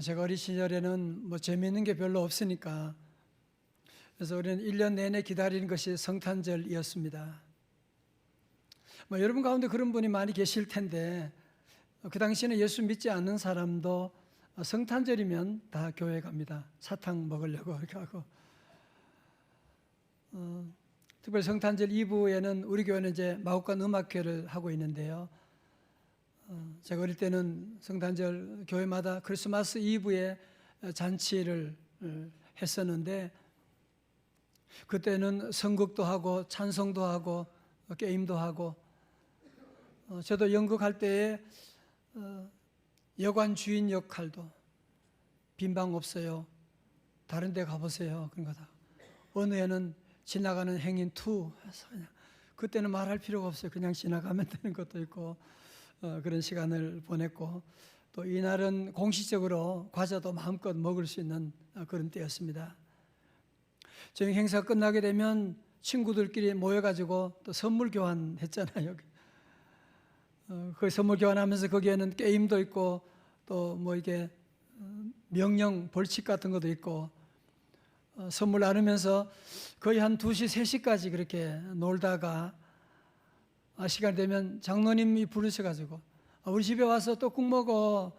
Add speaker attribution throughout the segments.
Speaker 1: 제가 어린 시절에는 뭐 재미있는 게 별로 없으니까 그래서 우리는 1년 내내 기다리는 것이 성탄절이었습니다. 여러분 가운데 그런 분이 많이 계실 텐데 그 당시에는 예수 믿지 않는 사람도 성탄절이면 다 교회 갑니다. 사탕 먹으려고 이렇게 하고 특별히 성탄절 이브에는 우리 교회는 이제 마곡간 음악회를 하고 있는데요. 제가 어릴 때는 성탄절 교회마다 크리스마스 이브에 잔치를 했었는데 그때는 선곡도 하고 찬송도 하고 게임도 하고 저도 연극할 때에 여관 주인 역할도 빈방 없어요. 다른 데 가보세요. 그런 거다. 어느 애는 지나가는 행인 투 해서 그냥 그때는 말할 필요가 없어요. 그냥 지나가면 되는 것도 있고 그런 시간을 보냈고 또 이날은 공식적으로 과자도 마음껏 먹을 수 있는 그런 때였습니다. 저희 행사 끝나게 되면 친구들끼리 모여가지고 또 선물 교환했잖아요. 그 선물 교환하면서 거기에는 게임도 있고 또 뭐 이게 명령 벌칙 같은 것도 있고 선물 나누면서 거의 한 2시, 3시까지 그렇게 놀다가 시간 되면 장로님이 부르셔가지고 우리 집에 와서 떡국 먹어.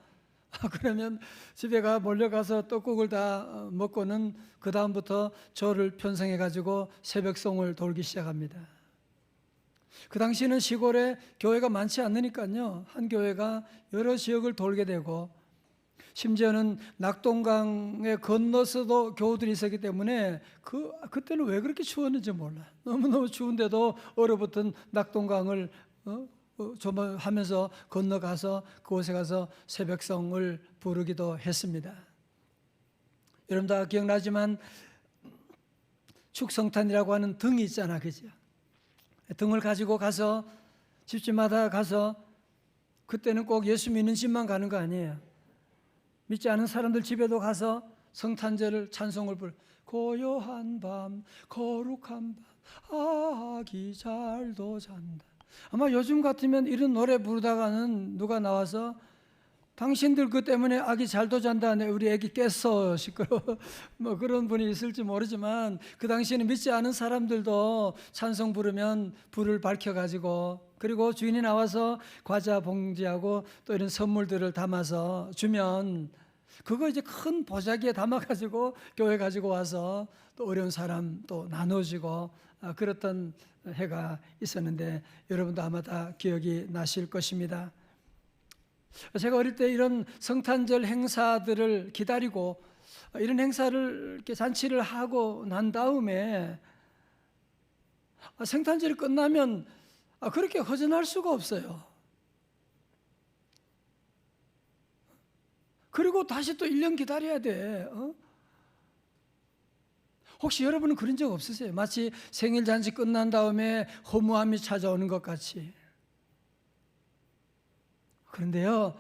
Speaker 1: 그러면 집에 몰려가서 떡국을 다 먹고는 그 다음부터 저를 편성해가지고 새벽송을 돌기 시작합니다. 그 당시에는 시골에 교회가 많지 않으니까요. 한 교회가 여러 지역을 돌게 되고 심지어는 낙동강에 건너서도 교우들이 있었기 때문에 그때는 왜 그렇게 추웠는지 몰라. 너무너무 추운데도 얼어붙은 낙동강을 조망하면서 건너가서 그곳에 가서 새벽성을 부르기도 했습니다. 여러분 다 기억나지만 축성탄이라고 하는 등이 있잖아, 그죠? 등을 가지고 가서 집집마다 가서 그때는 꼭 예수 믿는 집만 가는 거 아니에요. 믿지 않은 사람들 집에도 가서 성탄절을 찬송을 고요한 밤 거룩한 밤 아기 잘도 잔다. 아마 요즘 같으면 이런 노래 부르다가는 누가 나와서 당신들 그 때문에 아기 잘도 잔다네 우리 아기 깼어 시끄러워 뭐 그런 분이 있을지 모르지만 그 당시에는 믿지 않은 사람들도 찬송 부르면 불을 밝혀가지고 그리고 주인이 나와서 과자 봉지하고 또 이런 선물들을 담아서 주면 그거 이제 큰 보자기에 담아가지고 교회 가지고 와서 또 어려운 사람 또 나눠주고 그랬던 해가 있었는데 여러분도 아마 다 기억이 나실 것입니다. 제가 어릴 때 이런 성탄절 행사들을 기다리고 이런 행사를 이렇게 잔치를 하고 난 다음에 성탄절이 끝나면 그렇게 허전할 수가 없어요. 그리고 다시 또 1년 기다려야 돼. 혹시 여러분은 그런 적 없으세요? 마치 생일 잔치 끝난 다음에 허무함이 찾아오는 것 같이. 그런데요,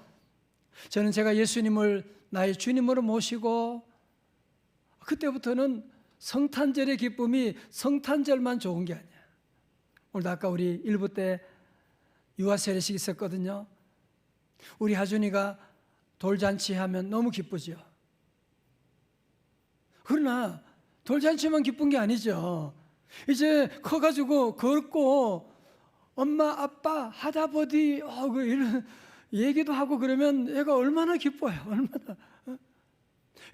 Speaker 1: 저는 제가 예수님을 나의 주님으로 모시고 그때부터는 성탄절의 기쁨이 성탄절만 좋은 게 아니야. 오늘도 아까 우리 1부 때 유아 세례식 있었거든요. 우리 하준이가 돌잔치 하면 너무 기쁘죠. 그러나 돌잔치만 기쁜 게 아니죠. 이제 커가지고 걷고 엄마, 아빠, 하다버디 이런 얘기도 하고 그러면 애가 얼마나 기뻐요. 얼마나.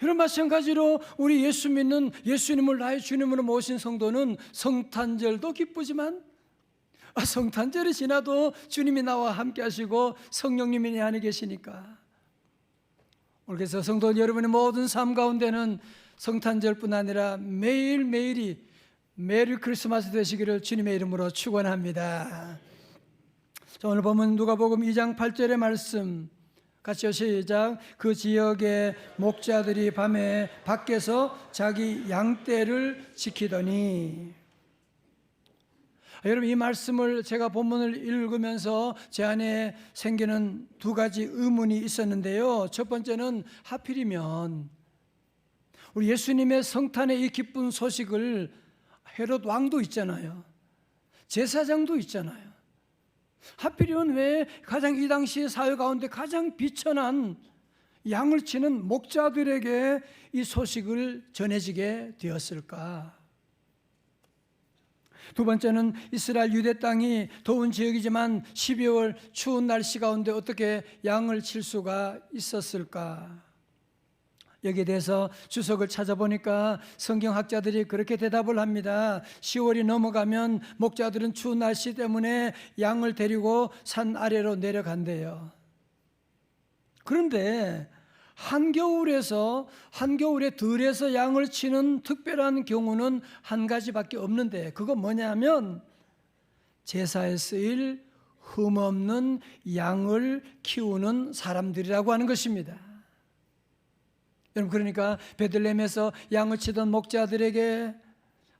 Speaker 1: 이런 마찬가지로 우리 예수 믿는 예수님을 나의 주님으로 모신 성도는 성탄절도 기쁘지만 성탄절이 지나도 주님이 나와 함께 하시고 성령님이 내 안에 계시니까 오늘 그래서 성도 여러분의 모든 삶 가운데는 성탄절뿐 아니라 매일매일이 메리 크리스마스 되시기를 주님의 이름으로 축원합니다. 자, 오늘 보면 누가복음 2장 8절의 말씀 같이요 시작. 그 지역의 목자들이 밤에 밖에서 자기 양떼를 지키더니 여러분 이 말씀을 제가 본문을 읽으면서 제 안에 생기는 2가지 의문이 있었는데요. 첫 번째는 하필이면 우리 예수님의 성탄의 이 기쁜 소식을 헤롯 왕도 있잖아요. 제사장도 있잖아요. 하필이면 왜 가장 이 당시의 사회 가운데 가장 비천한 양을 치는 목자들에게 이 소식을 전해지게 되었을까? 두 번째는 이스라엘 유대 땅이 더운 지역이지만 12월 추운 날씨 가운데 어떻게 양을 칠 수가 있었을까? 여기에 대해서 주석을 찾아보니까 성경학자들이 그렇게 대답을 합니다. 10월이 넘어가면 목자들은 추운 날씨 때문에 양을 데리고 산 아래로 내려간대요. 그런데 한겨울에 들에서 양을 치는 특별한 경우는 한 가지밖에 없는데, 그건 뭐냐면 제사에 쓰일 흠없는 양을 키우는 사람들이라고 하는 것입니다. 여러분, 그러니까 베들레헴에서 양을 치던 목자들에게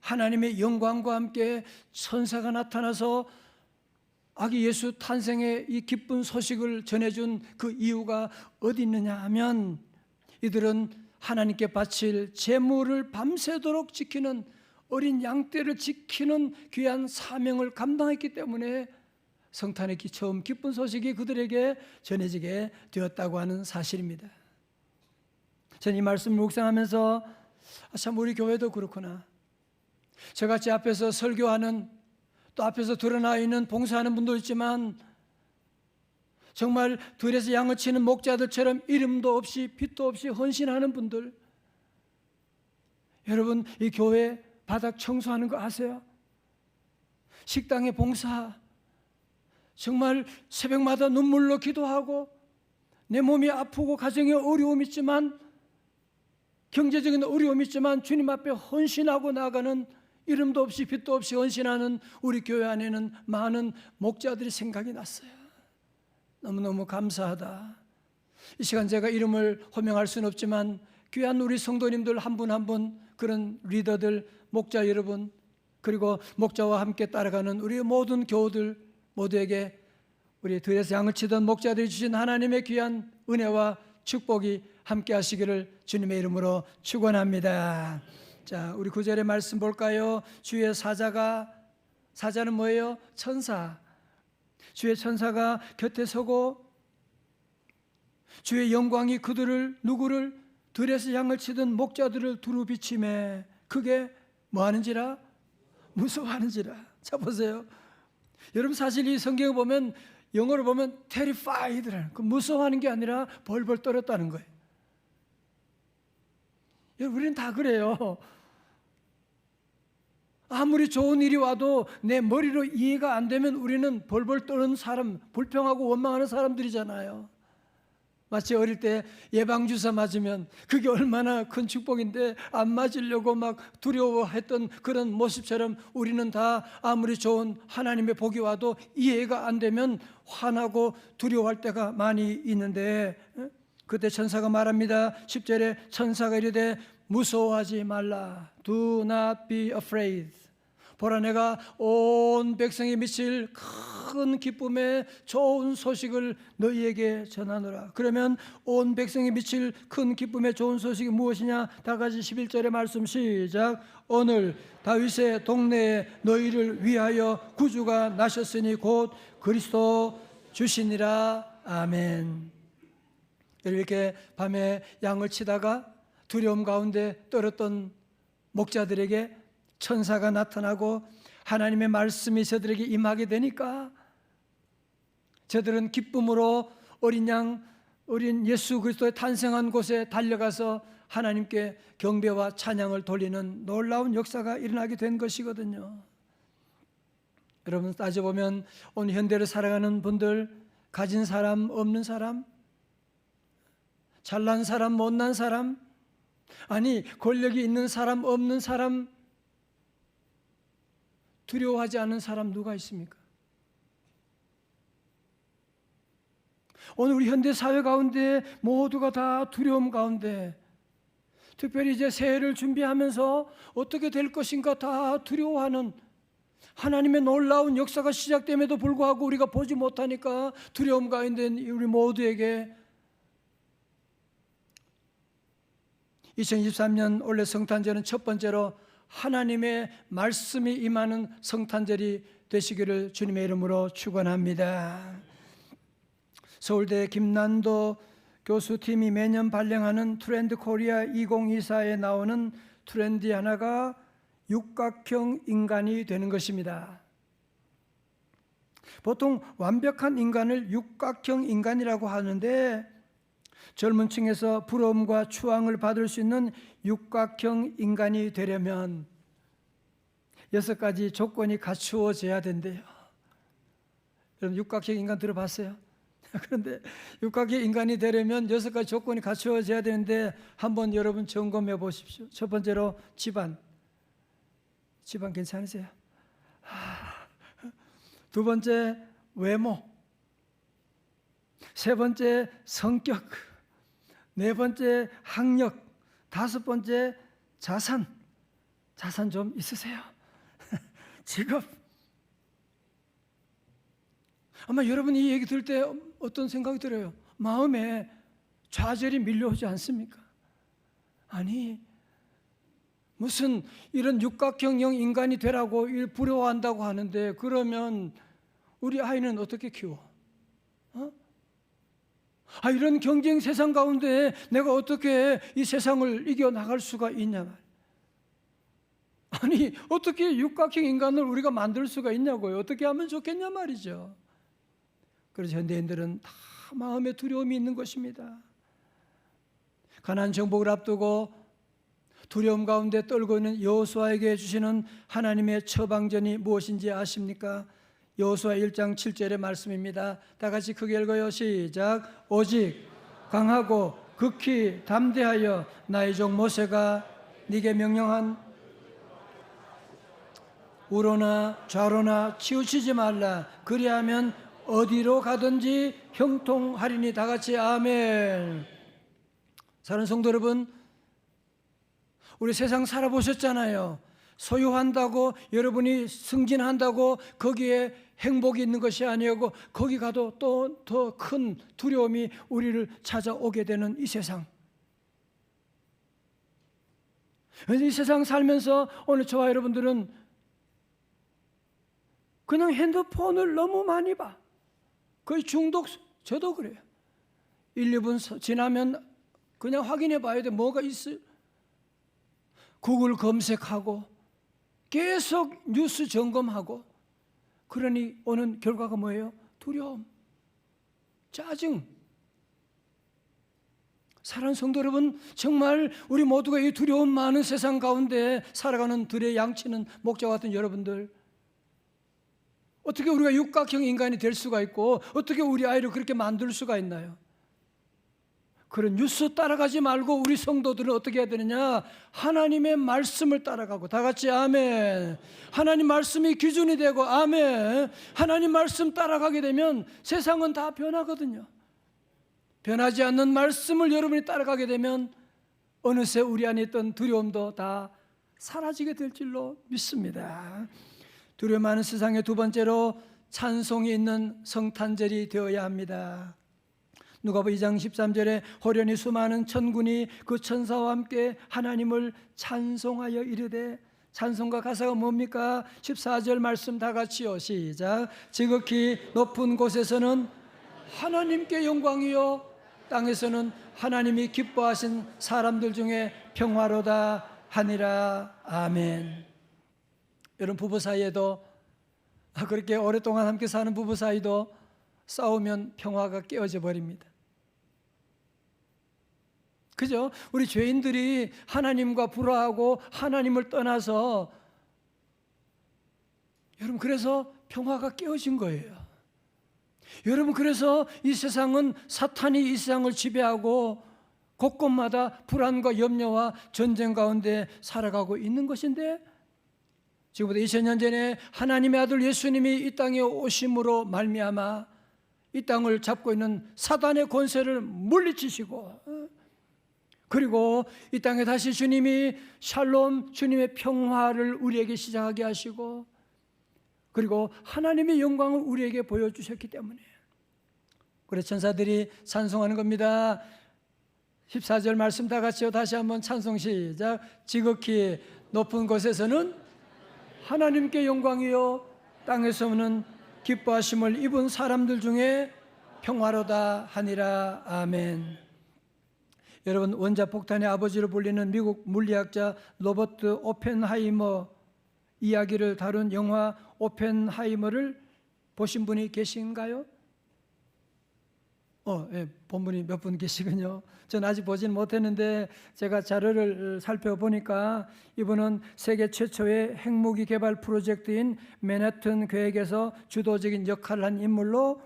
Speaker 1: 하나님의 영광과 함께 천사가 나타나서 아기 예수 탄생의 이 기쁜 소식을 전해준 그 이유가 어디 있느냐 하면, 이들은 하나님께 바칠 제물을 밤새도록 지키는, 어린 양떼를 지키는 귀한 사명을 감당했기 때문에 성탄의 처음 기쁜 소식이 그들에게 전해지게 되었다고 하는 사실입니다. 저는 이 말씀을 묵상하면서 참 우리 교회도 그렇구나. 저같이 앞에서 설교하는, 또 앞에서 드러나 있는 봉사하는 분도 있지만 정말 들에서 양을 치는 목자들처럼 이름도 없이 빛도 없이 헌신하는 분들, 여러분 이 교회 바닥 청소하는 거 아세요? 식당의 봉사, 정말 새벽마다 눈물로 기도하고 내 몸이 아프고 가정에 어려움이 있지만, 경제적인 어려움이 있지만 주님 앞에 헌신하고 나가는, 이름도 없이 빛도 없이 헌신하는 우리 교회 안에는 많은 목자들이 생각이 났어요. 너무너무 감사하다. 이 시간 제가 이름을 호명할 수는 없지만 귀한 우리 성도님들 한 분 한 분, 그런 리더들, 목자 여러분, 그리고 목자와 함께 따라가는 우리 모든 교우들 모두에게 우리 들에서 양을 치던 목자들이 주신 하나님의 귀한 은혜와 축복이 함께 하시기를 주님의 이름으로 축원합니다. 자, 우리 9절의 말씀 볼까요? 주의 사자는 뭐예요? 천사. 주의 천사가 곁에 서고 주의 영광이 누구를 들에서 양을 치던 목자들을 두루 비치매 그게 뭐 하는지라? 무서워하는지라. 자, 보세요. 여러분, 사실 이 성경을 보면, 영어로 보면 terrified라는, 그 무서워하는 게 아니라 벌벌 떨었다는 거예요. 여러분, 우리는 다 그래요. 아무리 좋은 일이 와도 내 머리로 이해가 안 되면 우리는 벌벌 떠는 사람, 불평하고 원망하는 사람들이잖아요. 마치 어릴 때 예방주사 맞으면 그게 얼마나 큰 축복인데 안 맞으려고 막 두려워했던 그런 모습처럼, 우리는 다 아무리 좋은 하나님의 복이 와도 이해가 안 되면 화나고 두려워할 때가 많이 있는데, 그때 천사가 말합니다. 10절에 천사가 이르되 무서워하지 말라. Do not be afraid. 보라, 내가 온 백성에 미칠 큰 기쁨의 좋은 소식을 너희에게 전하노라. 그러면 온 백성에 미칠 큰 기쁨의 좋은 소식이 무엇이냐? 다 같이 11절의 말씀 시작. 오늘 다윗의 동네에 너희를 위하여 구주가 나셨으니 곧 그리스도 주시니라. 아멘. 이렇게 밤에 양을 치다가 두려움 가운데 떨었던 목자들에게 천사가 나타나고 하나님의 말씀이 저들에게 임하게 되니까 저들은 기쁨으로 어린 예수 그리스도의 탄생한 곳에 달려가서 하나님께 경배와 찬양을 돌리는 놀라운 역사가 일어나게 된 것이거든요. 여러분, 따져보면 오늘 현대를 살아가는 분들, 가진 사람, 없는 사람, 잘난 사람, 못난 사람, 아니 권력이 있는 사람, 없는 사람, 두려워하지 않는 사람 누가 있습니까? 오늘 우리 현대 사회 가운데 모두가 다 두려움 가운데, 특별히 이제 새해를 준비하면서 어떻게 될 것인가 다 두려워하는, 하나님의 놀라운 역사가 시작됨에도 불구하고 우리가 보지 못하니까 두려움 가운데 우리 모두에게 2023년 올해 성탄절은 첫 번째로 하나님의 말씀이 임하는 성탄절이 되시기를 주님의 이름으로 축원합니다. 서울대 김난도 교수팀이 매년 발행하는 트렌드 코리아 2024에 나오는 트렌드 하나가 육각형 인간이 되는 것입니다. 보통 완벽한 인간을 육각형 인간이라고 하는데, 젊은 층에서 부러움과 추앙을 받을 수 있는 육각형 인간이 되려면 6가지 조건이 갖추어져야 된대요. 여러분 육각형 인간 들어봤어요? 그런데 육각형 인간이 되려면 6가지 조건이 갖추어져야 되는데, 한번 여러분 점검해 보십시오. 첫 번째로 집안 괜찮으세요? 두 번째 외모, 세 번째 성격, 네 번째 학력, 다섯 번째 자산 좀 있으세요? 직업. 아마 여러분이 이 얘기 들을 때 어떤 생각이 들어요? 마음에 좌절이 밀려오지 않습니까? 아니, 무슨 이런 육각형형 인간이 되라고 부러워한다고 하는데, 그러면 우리 아이는 어떻게 키워? 이런 경쟁 세상 가운데 내가 어떻게 이 세상을 이겨나갈 수가 있냐 말이에요. 아니, 어떻게 육각형 인간을 우리가 만들 수가 있냐고요. 어떻게 하면 좋겠냐 말이죠. 그래서 현대인들은 다 마음에 두려움이 있는 것입니다. 가나안 정복을 앞두고 두려움 가운데 떨고 있는 여호수아에게 주시는 하나님의 처방전이 무엇인지 아십니까? 여호수아 1장 7절의 말씀입니다. 다 같이 크게 읽어요. 시작. 오직 강하고 극히 담대하여 나의 종 모세가 네게 명령한 우로나 좌로나 치우치지 말라. 그리하면 어디로 가든지 형통하리니. 다 같이 아멘. 사랑하는 성도 여러분, 우리 세상 살아보셨잖아요. 소유한다고 여러분이 승진한다고 거기에 행복이 있는 것이 아니고, 거기 가도 또 더 큰 두려움이 우리를 찾아오게 되는 이 세상. 이 세상 살면서 오늘 저와 여러분들은 그냥 핸드폰을 너무 많이 봐. 거의 중독. 저도 그래요. 1, 2분 지나면 그냥 확인해 봐야 돼. 뭐가 있어요? 구글 검색하고 계속 뉴스 점검하고. 그러니 오는 결과가 뭐예요? 두려움, 짜증. 사랑하는 성도 여러분, 정말 우리 모두가 이 두려움 많은 세상 가운데 살아가는 들의 양치는 목자와 같은 여러분들, 어떻게 우리가 육각형 인간이 될 수가 있고 어떻게 우리 아이를 그렇게 만들 수가 있나요? 그런 뉴스 따라가지 말고 우리 성도들은 어떻게 해야 되느냐? 하나님의 말씀을 따라가고. 다 같이 아멘. 하나님 말씀이 기준이 되고. 아멘. 하나님 말씀 따라가게 되면 세상은 다 변하거든요. 변하지 않는 말씀을 여러분이 따라가게 되면 어느새 우리 안에 있던 두려움도 다 사라지게 될 줄로 믿습니다. 두려움 많은 세상에 두 번째로 찬송이 있는 성탄절이 되어야 합니다. 누가복음 2장 13절에 호련히 수많은 천군이 그 천사와 함께 하나님을 찬송하여 이르되. 찬송가 가사가 뭡니까? 14절 말씀 다 같이요. 시작. 지극히 높은 곳에서는 하나님께 영광이요, 땅에서는 하나님이 기뻐하신 사람들 중에 평화로다 하니라. 아멘. 여러분, 부부 사이에도, 그렇게 오랫동안 함께 사는 부부 사이도 싸우면 평화가 깨어져 버립니다. 그죠? 우리 죄인들이 하나님과 불화하고 하나님을 떠나서, 여러분, 그래서 평화가 깨어진 거예요. 여러분, 그래서 이 세상은 사탄이 이 세상을 지배하고 곳곳마다 불안과 염려와 전쟁 가운데 살아가고 있는 것인데, 지금부터 2000년 전에 하나님의 아들 예수님이 이 땅에 오심으로 말미암아 이 땅을 잡고 있는 사단의 권세를 물리치시고, 그리고 이 땅에 다시 주님이 샬롬, 주님의 평화를 우리에게 시작하게 하시고, 그리고 하나님의 영광을 우리에게 보여주셨기 때문에, 그래서 천사들이 찬송하는 겁니다. 14절 말씀 다 같이요. 다시 한번 찬송 시작. 지극히 높은 곳에서는 하나님께 영광이요, 땅에서는 기뻐하심을 입은 사람들 중에 평화로다 하니라. 아멘. 여러분, 원자폭탄의 아버지로 불리는 미국 물리학자 로버트 오펜하이머 이야기를 다룬 영화 오펜하이머를 보신 분이 계신가요? 예, 본 분이 몇 분 계시군요. 전 아직 보진 못했는데 제가 자료를 살펴보니까 이분은 세계 최초의 핵무기 개발 프로젝트인 맨해튼 계획에서 주도적인 역할을 한 인물로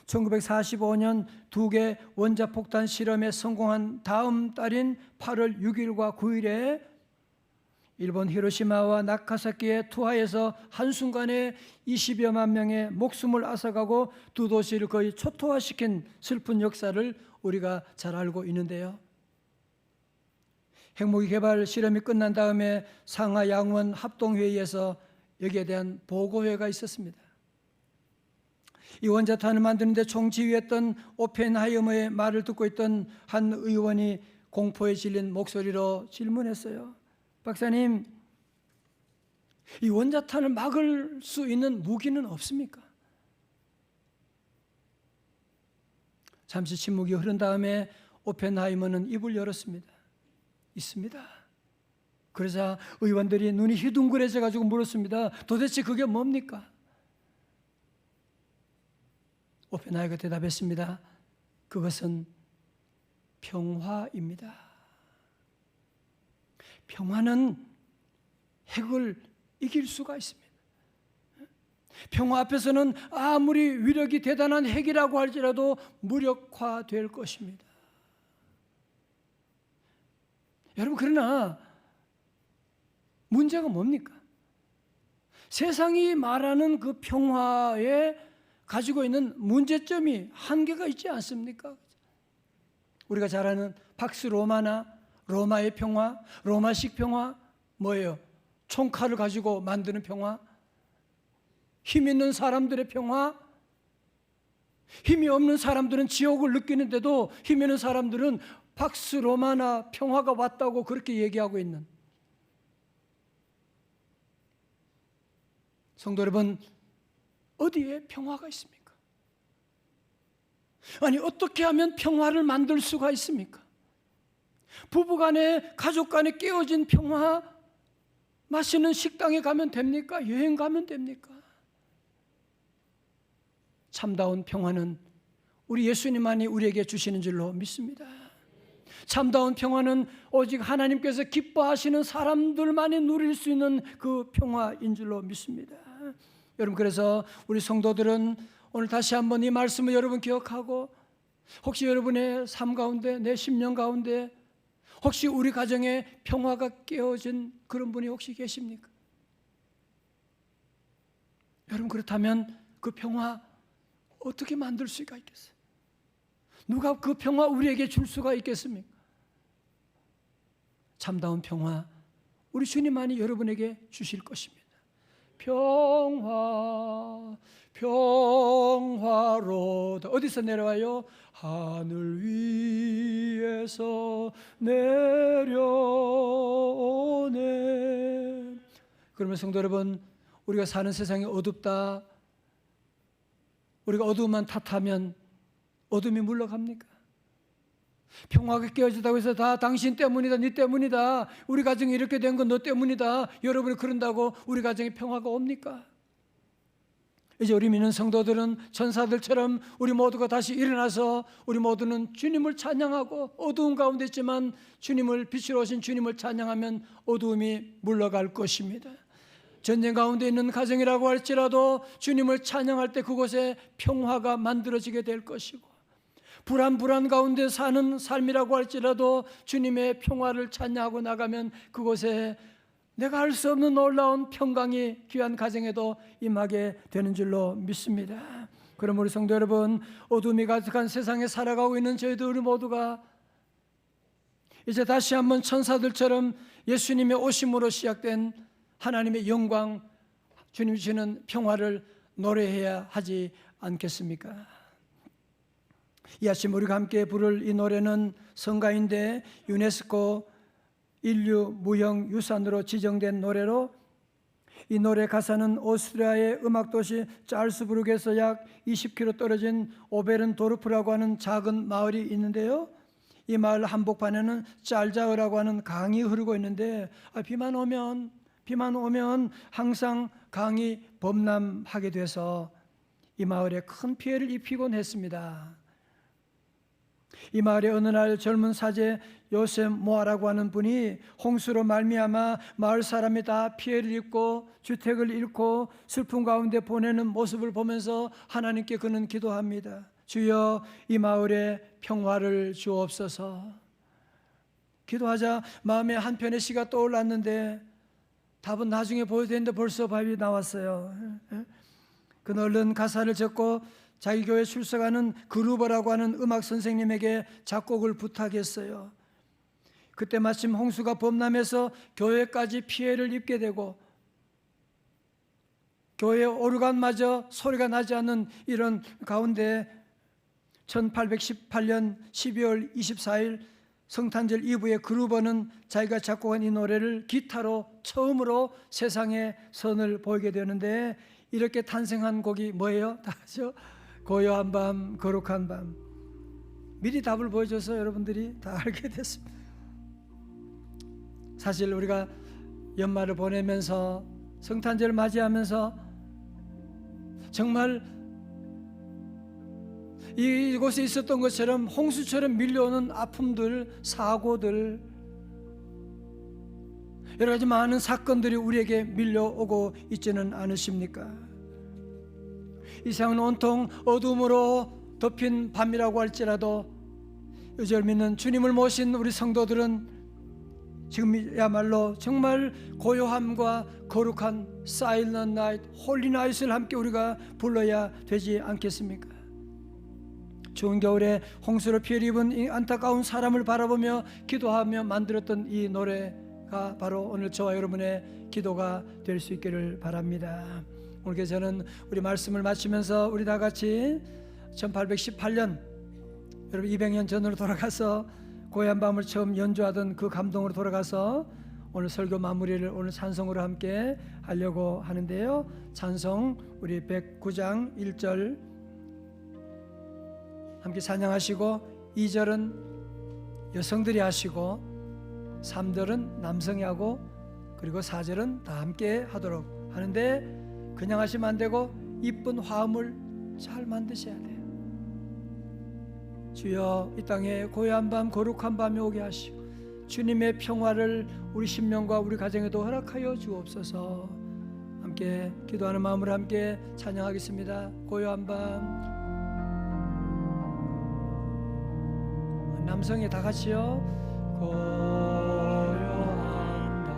Speaker 1: 1945년 2개 원자폭탄 실험에 성공한 다음 달인 8월 6일과 9일에 일본 히로시마와 나카사키의 투하에서 한순간에 20여만 명의 목숨을 앗아가고 두 도시를 거의 초토화시킨 슬픈 역사를 우리가 잘 알고 있는데요. 핵무기 개발 실험이 끝난 다음에 상하 양원 합동회의에서 여기에 대한 보고회가 있었습니다. 이 원자탄을 만드는 데 총지휘했던 오펜하이머의 말을 듣고 있던 한 의원이 공포에 질린 목소리로 질문했어요. 박사님, 이 원자탄을 막을 수 있는 무기는 없습니까? 잠시 침묵이 흐른 다음에 오펜하이머는 입을 열었습니다. 있습니다. 그러자 의원들이 눈이 휘둥그레져 가지고 물었습니다. 도대체 그게 뭡니까? 오펜하이머가 대답했습니다. 그것은 평화입니다. 평화는 핵을 이길 수가 있습니다. 평화 앞에서는 아무리 위력이 대단한 핵이라고 할지라도 무력화될 것입니다. 여러분, 그러나 문제가 뭡니까? 세상이 말하는 그 평화에 가지고 있는 문제점이 한계가 있지 않습니까? 우리가 잘 아는 팍스 로마나 로마의 평화, 로마식 평화 뭐예요? 총칼을 가지고 만드는 평화, 힘 있는 사람들의 평화, 힘이 없는 사람들은 지옥을 느끼는데도 힘 있는 사람들은 팍스 로마나 평화가 왔다고 그렇게 얘기하고 있는, 성도 여러분, 어디에 평화가 있습니까? 아니, 어떻게 하면 평화를 만들 수가 있습니까? 부부간에, 가족간에 깨어진 평화, 맛있는 식당에 가면 됩니까? 여행 가면 됩니까? 참다운 평화는 우리 예수님만이 우리에게 주시는 줄로 믿습니다. 참다운 평화는 오직 하나님께서 기뻐하시는 사람들만이 누릴 수 있는 그 평화인 줄로 믿습니다. 여러분, 그래서 우리 성도들은 오늘 다시 한번 이 말씀을 여러분 기억하고, 혹시 여러분의 삶 가운데, 내 심령 가운데 혹시 우리 가정에 평화가 깨어진 그런 분이 혹시 계십니까? 여러분, 그렇다면 그 평화 어떻게 만들 수가 있겠어요? 누가 그 평화 우리에게 줄 수가 있겠습니까? 참다운 평화 우리 주님만이 여러분에게 주실 것입니다. 평화, 평화로다. 어디서 내려와요? 하늘 위에서 내려오네. 그러면 성도 여러분, 우리가 사는 세상이 어둡다, 우리가 어두움만 탓하면 어둠이 물러갑니까? 평화가 깨어지다고 해서 다 당신 때문이다, 네 때문이다, 우리 가정이 이렇게 된 건 너 때문이다, 여러분이 그런다고 우리 가정에 평화가 옵니까? 이제 우리 믿는 성도들은 천사들처럼 우리 모두가 다시 일어나서 우리 모두는 주님을 찬양하고, 어두운 가운데 있지만 주님을, 빛으로 오신 주님을 찬양하면 어두움이 물러갈 것입니다. 전쟁 가운데 있는 가정이라고 할지라도 주님을 찬양할 때 그곳에 평화가 만들어지게 될 것이고, 불안 가운데 사는 삶이라고 할지라도 주님의 평화를 찬양하고 나가면 그곳에 내가 할 수 없는 놀라운 평강이 귀한 가정에도 임하게 되는 줄로 믿습니다. 그럼 우리 성도 여러분, 어둠이 가득한 세상에 살아가고 있는 저희들 우리 모두가 이제 다시 한번 천사들처럼 예수님의 오심으로 시작된 하나님의 영광, 주님 주시는 평화를 노래해야 하지 않겠습니까? 이 아침 우리가 함께 부를 이 노래는 성가인데 유네스코 인류 무형 유산으로 지정된 노래로, 이 노래 가사는 오스트리아의 음악도시 짤스부르크에서 약 20km 떨어진 오베른도르프라고 하는 작은 마을이 있는데요, 이 마을 한복판에는 짤자어라고 하는 강이 흐르고 있는데 비만 오면 항상 강이 범람하게 돼서 이 마을에 큰 피해를 입히곤 했습니다. 이 마을에 어느 날 젊은 사제 요셉 모아라고 하는 분이 홍수로 말미암아 마을 사람이 다 피해를 입고 주택을 잃고 슬픔 가운데 보내는 모습을 보면서 하나님께 그는 기도합니다. 주여, 이 마을에 평화를 주옵소서. 기도하자 마음에 한편의 시가 떠올랐는데 답은 나중에 보여야 되는데 벌써 답이 나왔어요. 그는 얼른 가사를 적고 자기 교회 출석하는 그루버라고 하는 음악 선생님에게 작곡을 부탁했어요. 그때 마침 홍수가 범람해서 교회까지 피해를 입게 되고 교회 오르간마저 소리가 나지 않는 이런 가운데 1818년 12월 24일 성탄절 이브에 그루버는 자기가 작곡한 이 노래를 기타로 처음으로 세상에 선을 보이게 되는데, 이렇게 탄생한 곡이 뭐예요? 다 아죠? 고요한 밤, 거룩한 밤. 미리 답을 보여줘서 여러분들이 다 알게 됐습니다. 사실 우리가 연말을 보내면서 성탄절을 맞이하면서 정말 이곳에 있었던 것처럼 홍수처럼 밀려오는 아픔들, 사고들, 여러 가지 많은 사건들이 우리에게 밀려오고 있지는 않으십니까? 이 세상은 온통 어둠으로 덮인 밤이라고 할지라도 유절 믿는 주님을 모신 우리 성도들은 지금이야말로 정말 고요함과 거룩한 Silent Night, Holy Night을 함께 우리가 불러야 되지 않겠습니까? 추운 겨울에 홍수로 피해를 입은 이 안타까운 사람을 바라보며 기도하며 만들었던 이 노래가 바로 오늘 저와 여러분의 기도가 될 수 있기를 바랍니다. 오늘 저는 우리 말씀을 마치면서 우리 다 같이 1818년, 여러분 200년 전으로 돌아가서 고요한 밤을 처음 연주하던 그 감동으로 돌아가서 오늘 설교 마무리를 오늘 찬송으로 함께 하려고 하는데요. 찬송 우리 109장 1절 함께 찬양하시고, 2절은 여성들이 하시고 3절은 남성이 하고 그리고 4절은 다 함께 하도록 하는데, 그냥 하시면 안 되고 이쁜 화음을 잘 만드셔야 돼요. 주여, 이 땅에 고요한 밤, 거룩한 밤이 오게 하시고 주님의 평화를 우리 심령과 우리 가정에도 허락하여 주옵소서. 함께 기도하는 마음으로 함께 찬양하겠습니다. 고요한 밤. 남성이 다 같이요. 고요한 밤,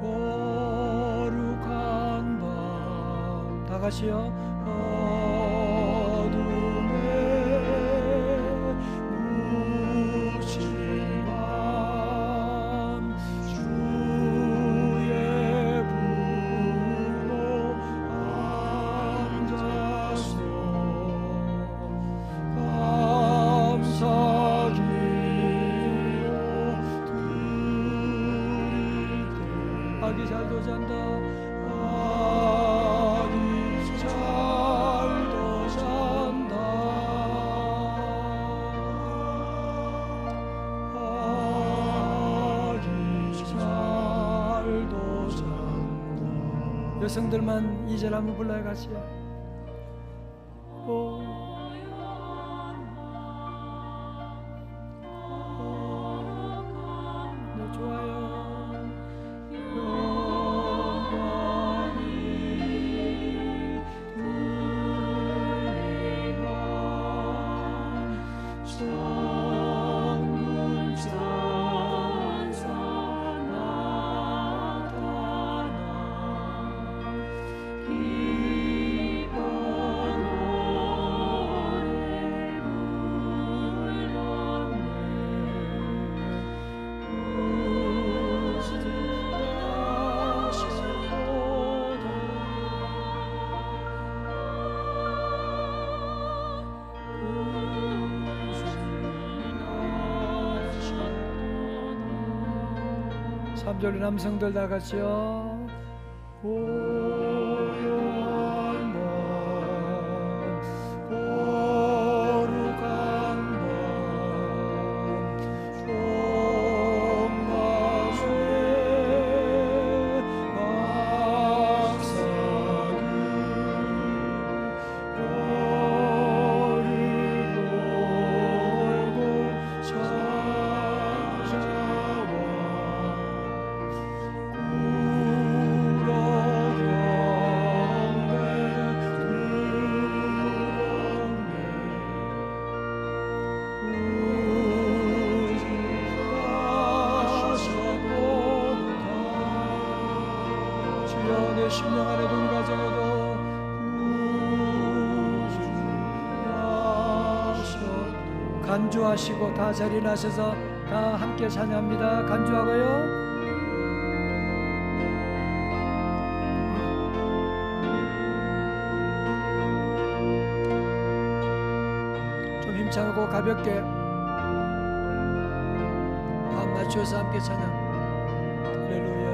Speaker 1: 거룩한 밤. 다 같이요. 여성들만 2절 한번 불러요. 같이. 네, 좋아요. 삼절 남성들 다 같이요. 고요한 밤, 거룩한 밤, 간주하시고 다 자리에 나셔서 다 함께 찬양합니다. 간주하고요. 좀 힘차고 가볍게 마음 맞춰서 함께 찬양. 할렐루야.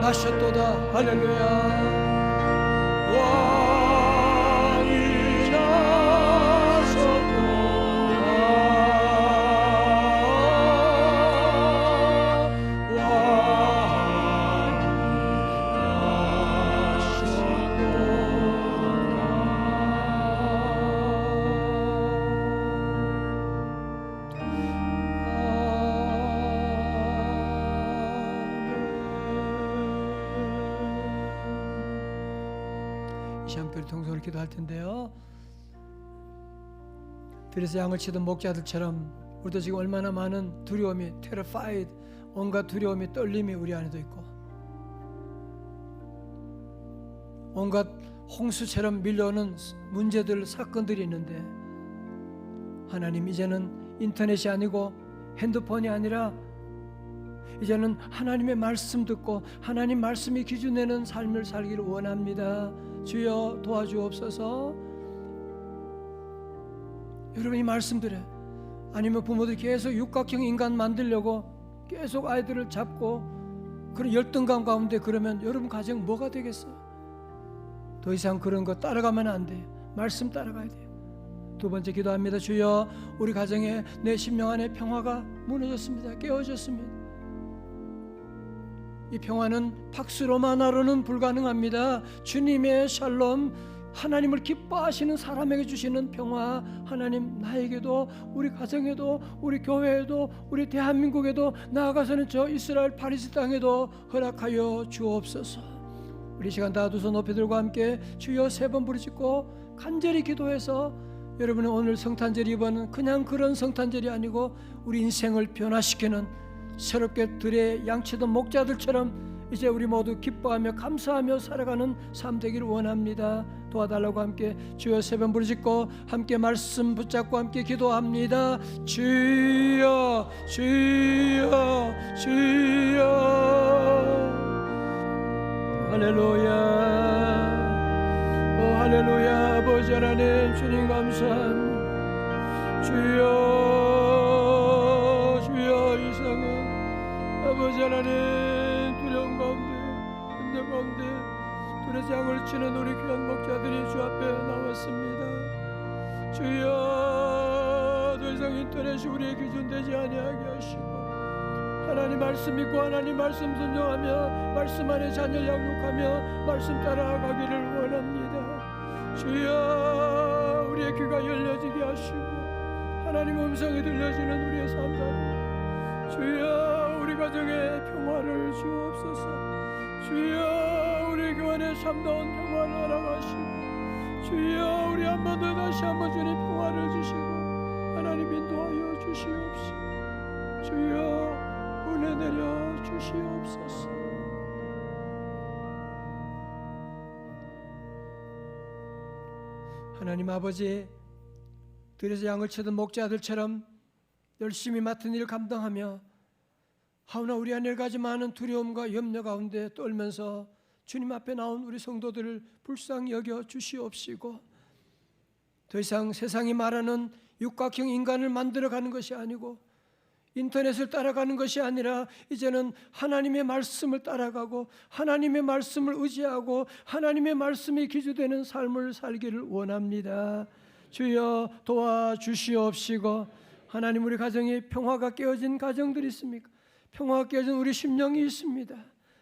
Speaker 1: 나셨도다. 할렐루야. 왕이 나셨도다. 왕이 시험교리 통성을 기도할 텐데요. 들에서 양을 치던 목자들처럼 우리도 지금 얼마나 많은 두려움이 terrified, 온갖 두려움이 떨림이 우리 안에도 있고 온갖 홍수처럼 밀려오는 문제들, 사건들이 있는데 하나님 이제는 인터넷이 아니고 핸드폰이 아니라 이제는 하나님의 말씀 듣고 하나님 말씀이 기준 내는 삶을 살기를 원합니다. 주여 도와주옵소서. 여러분 이 말씀들에 아니면 부모들이 계속 육각형 인간 만들려고 계속 아이들을 잡고 그런 열등감 가운데 그러면 여러분 가정 뭐가 되겠어요? 더 이상 그런 거 따라가면 안 돼요. 말씀 따라가야 돼요. 두 번째 기도합니다. 주여 우리 가정에 내 심령 안에 평화가 무너졌습니다. 깨어졌습니다. 이 평화는 박스로만으로는 불가능합니다. 주님의 샬롬, 하나님을 기뻐하시는 사람에게 주시는 평화, 하나님 나에게도 우리 가정에도 우리 교회에도 우리 대한민국에도 나아가서는 저 이스라엘 파리스 땅에도 허락하여 주옵소서. 우리 시간 다 두 손 높이 들고 함께 주여 세 번 부르짖고 간절히 기도해서 여러분은 오늘 성탄절 이번은 그냥 그런 성탄절이 아니고 우리 인생을 변화시키는 새롭게 들에 양치던 목자들처럼 이제 우리 모두 기뻐하며 감사하며 살아가는 삶 되기를 원합니다. 도와달라고 함께 주여 세 번 부르짖고 함께 말씀 붙잡고 함께 기도합니다. 주여 주여 주여. 할렐루야. 오 할렐루야. 아버지 하나님 주님 감사합니다. 주여 주여. 이상은 아버지 하나님 두려움 가운데 힘든 가운데 둘의 장을 치는 우리 귀한 목자들이 주 앞에 나왔습니다. 주여 더 이상 인터넷이 우리의 기준 되지 아니하게 하시고 하나님 말씀 믿고 하나님 말씀 순종하며 말씀 안에 자녀 양육하며 말씀 따라가기를 원합니다. 주여 우리의 귀가 열려지게 하시고 하나님 음성이 들려지는 우리의 삶들 주여 우리 가정에 평화를 주옵소서. 주여 우리 교회에 참다운 평화를 허락하시고 주여 우리 한 번 더 다시 한번 주님 평화를 주시고 하나님 인도하여 주시옵소서. 주여 은혜 내려 주시옵소서. 하나님 아버지 들에서 양을 치던 목자들처럼 열심히 맡은 일을 감당하며 하오나 우리 안에 가지 많은 두려움과 염려 가운데 떨면서 주님 앞에 나온 우리 성도들을 불쌍히 여겨 주시옵시고 더 이상 세상이 말하는 육각형 인간을 만들어가는 것이 아니고 인터넷을 따라가는 것이 아니라 이제는 하나님의 말씀을 따라가고 하나님의 말씀을 의지하고 하나님의 말씀이 기초되는 삶을 살기를 원합니다. 주여 도와주시옵시고, 하나님, 우리 가정에 평화가 깨어진 가정들이 있습니까? 평화가 깨어진 우리 심령이 있습니다.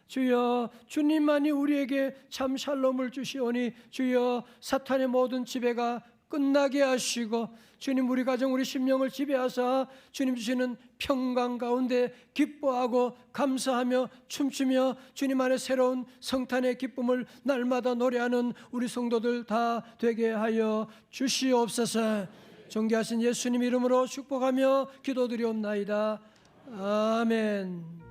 Speaker 1: 주여, 주님만이 우리에게 참 샬롬을 주시오니 주여, 사탄의 모든 지배가 끝나게 하시고 주님, 우리 가정 우리 심령을 지배하사 주님 주시는 평강 가운데 기뻐하고 감사하며 춤추며 주님 안에 새로운 성탄의 기쁨을 날마다 노래하는 우리 성도들 다 되게 하여 주시옵소서. 존귀하신 예수님 이름으로 축복하며 기도드리옵나이다. 아멘.